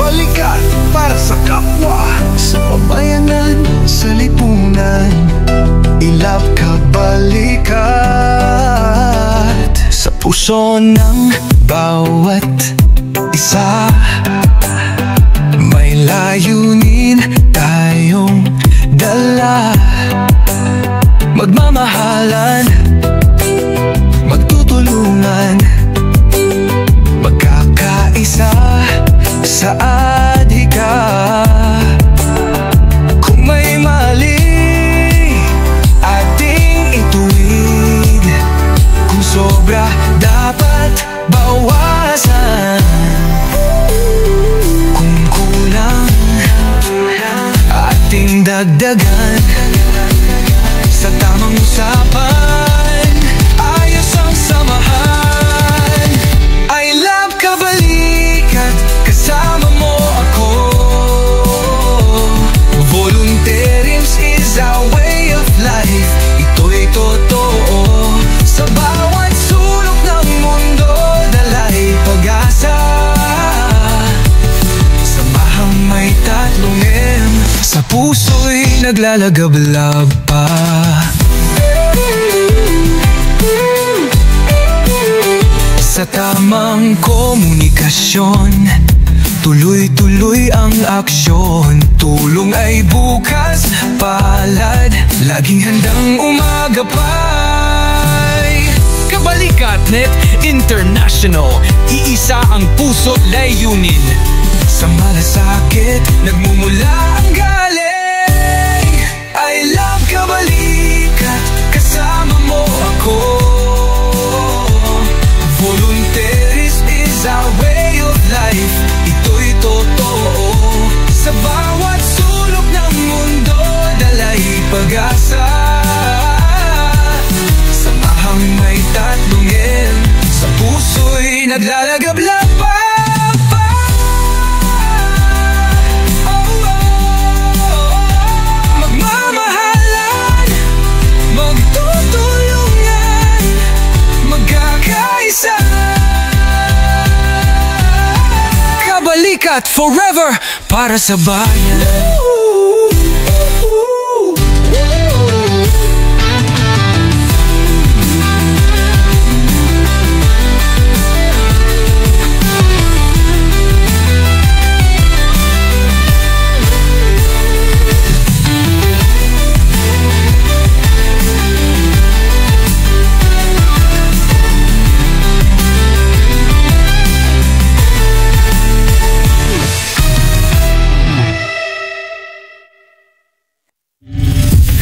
Kabalikat para sa kapwa, sa pamayanan, sa lipunan. I-love Kabalikat sa puso ng bawat isa. May layunin tayong dala, magmamahalan, magtutulungan, magkakaisa sa adhika. Kung may mali, ating ituwid. Kung sobra, dapat bawasan. Kung kulang, ating dagdagan. Sa tamang usapan, ayos ang samahan. I love Kabalikat, kasama mo ako. Volunteerism is our way of life. Ito'y totoo. Sa bawat sulok ng mundo, dala'y pag-asa. Samahang may tatlong M, sa puso'y naglalagablab pa. Sa tamang komunikasyon, tuloy-tuloy ang aksyon. Tulong ay bukas palad, laging handang umagapay. Kabalikat.net International, iisa ang puso't layunin. Sa malasakit, nagmumula ang galing. I love Kabalikat, kasama mo ako. Volunteerism is our way of life. Ito'y totoo. Sa bawat sulok ng mundo, dala'y pag-asa. Samahang may tatlong M, sa puso'y naglalagablab pa. Magmamahalan, magtutulungan, magkakaisa. Kabalikat forever para sa bayan.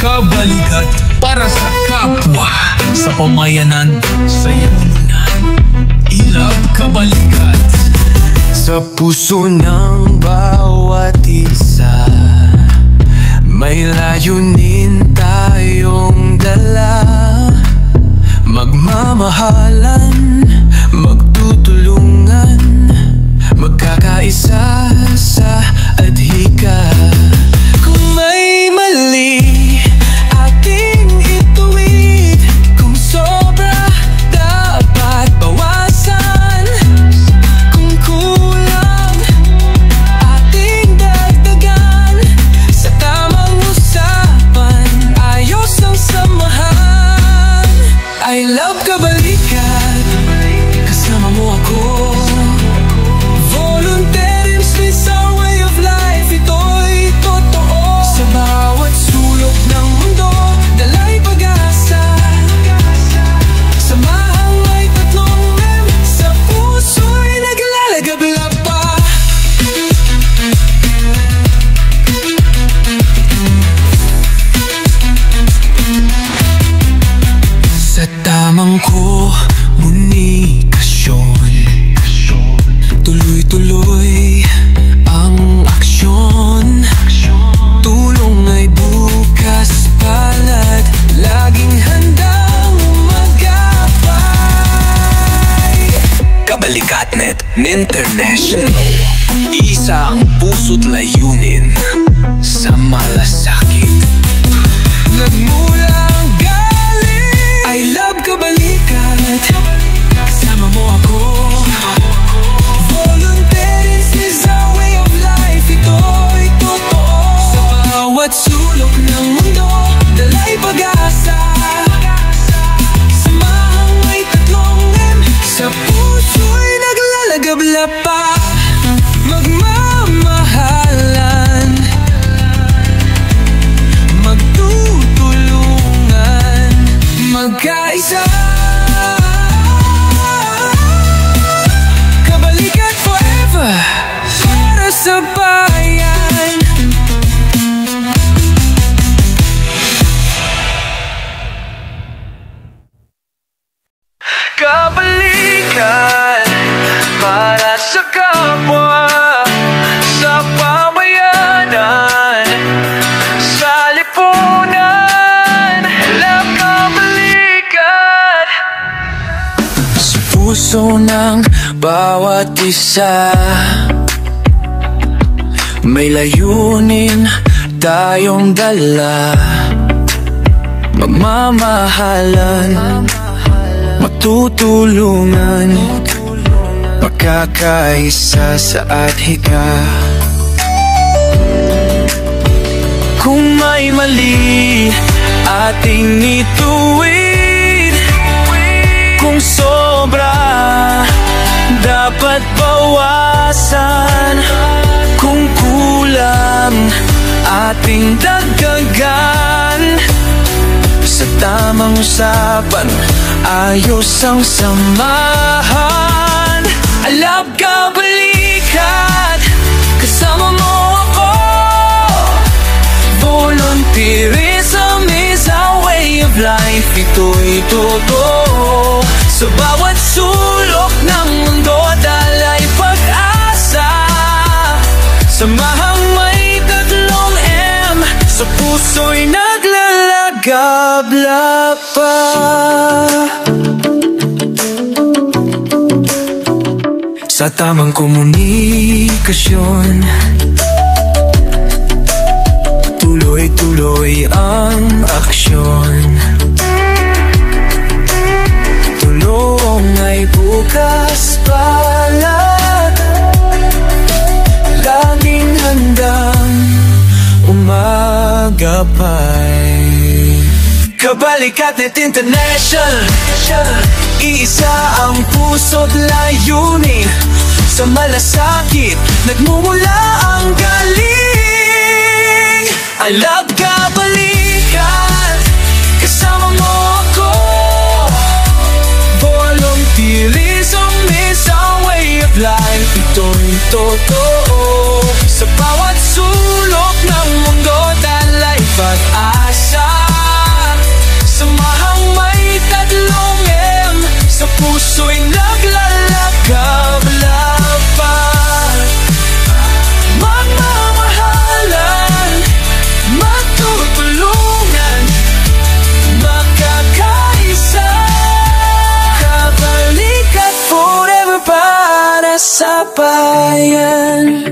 Kabalikat para sa kapwa, sa pamayanan, sa lipunan. I-love Kabalikat. Sa puso ng bawat isa, may layunin tayong dala. Magmamahalan, magtutulungan, magkakaisa sa adhika. Kung may mali, ating ituwid. Kung sobra, dapat bawasan. Kung kulang, ating dagdagan. Sa tamang usapan, ayos ang samahan. I love Kabalikat, kasama mo ako. Volunteerism is our way of life. Ito'y totoo. Sa bawat sulok ng mundo, dala'y pag-asa. Samahang may tatlong M, sa puso'y naglalagablab pa. Sa tamang komunikasyon, tuloy-tuloy ang aksyon. Tulong ay bukas palad, laging handang umagapay. Kabalikat.net International, isa ang puso't layunin. Sa malasakit, Nagmula ang galing. I love Kabalikat, kasama mo ako. Volunteerism is our way of life. magkaisa. Kabalikat forever para sa bayan. Kabalikan para sa kapwa, sa pamayanan, sa lipunan. Love kabalikan sa puso ng bawat isa. May layunin tayong dala, magmamahalan, matutulungan, magkakaisa sa adhika. Kung may mali, ating ituwid. Kung sobra, dapat bawasan. Kung kulang, ating dagdagan. Sa tamang usapan, ayos ang samahan. I love kabalikan, kasama mo ako. Volunteerism is our way of life. Ito'y totoo. Sa bawat sulok ng mundo, dalay pag-asa. Samahang may tatlong M, sa puso'y naglalagabla pa. Sa tamang komunikasyon, tuloy-tuloy ang aksyon. Tulong ay bukas palad, laging handang umagapay. Kabalikat.net International, iisa ang puso't layunin. Sa malasakit, nagmumula ang galing. I love kabalikan, kasama mo ako. Volunteerism is our way of life. Ito'y totoo. Sa bawat sulok ng mundo, dalay pag-asa. Samahang may tatlong M, sa puso'y naglalakab-lapad. Magmamahalan, magtutulungan, magkakaisa. Kabalikat forever para sa bayan.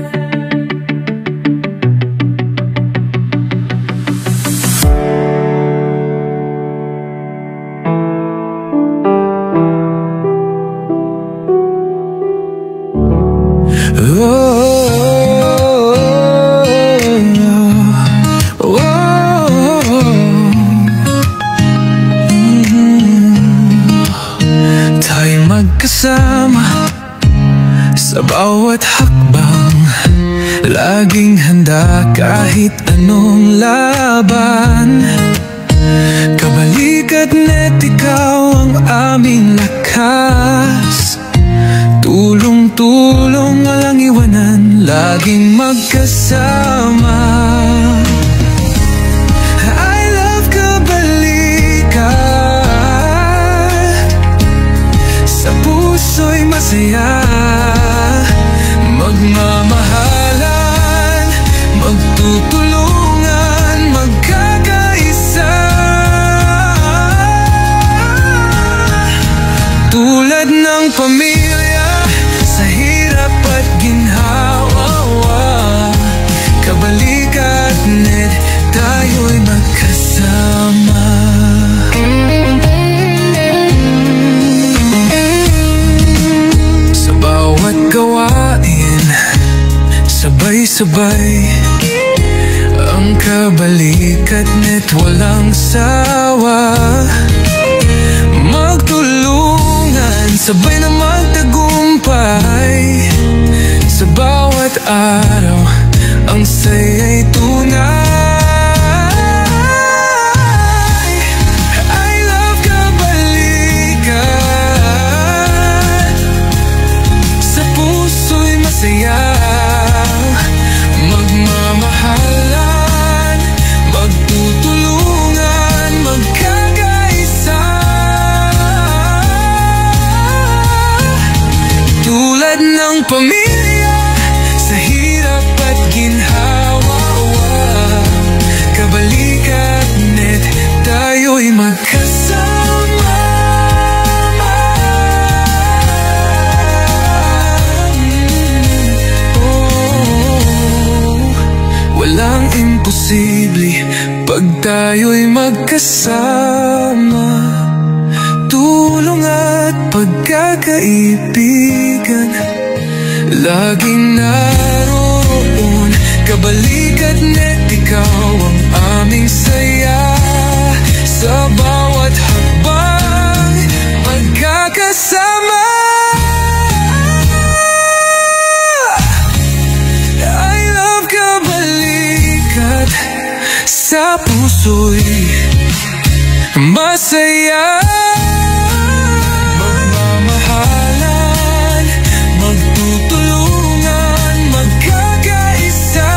Magkasama sa bawat hakbang, laging handa kahit anong laban. Kabalikat.net, ikaw ang aming lakas. Tulong-tulong, walang iwanan, laging magkasama. I love kabalikat, sa puso'y masaya. Magmamahalan, magtutulungan, magkakaisa. Tulad ng pamilya, sa hirap at ginhawa. Kabalikat.net, tayo'y magkasama. Sa bawat gawain, sabay-sabay, ang Kabalikat.net walang sawa. Magtulungan, sabay na magtagumpay. Sa bawat araw, ang saya'y tunay. I love Kabalikat. masayang magmamahalan, magtutulungan, magkakaisa. Tulad ng pamilya sa hirap at ginhawa, Kabalikatnet, tayo'y magkasama. Walang imposible pag tayo'y magkasama. Tulong at pagkakaibigan laging naroon. Kabalikatnet, ikaw ang aming saya. Sa bawat hakbang magkakasama. I love Kabalikat. Sa puso'y masaya. Magmamahalan, magtutulungan, magkakaisa.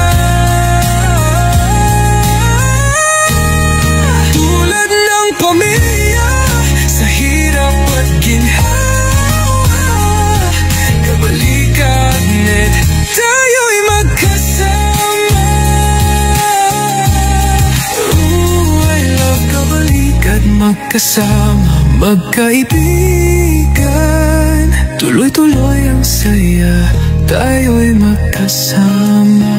Tulad ng pamilya sa hirap at ginhawa, Kabalikatnet, tayo'y magkasama. I love Kabalikat. Magkasama, magkaibigan, tuloy-tuloy ang saya, tayo'y magkasama.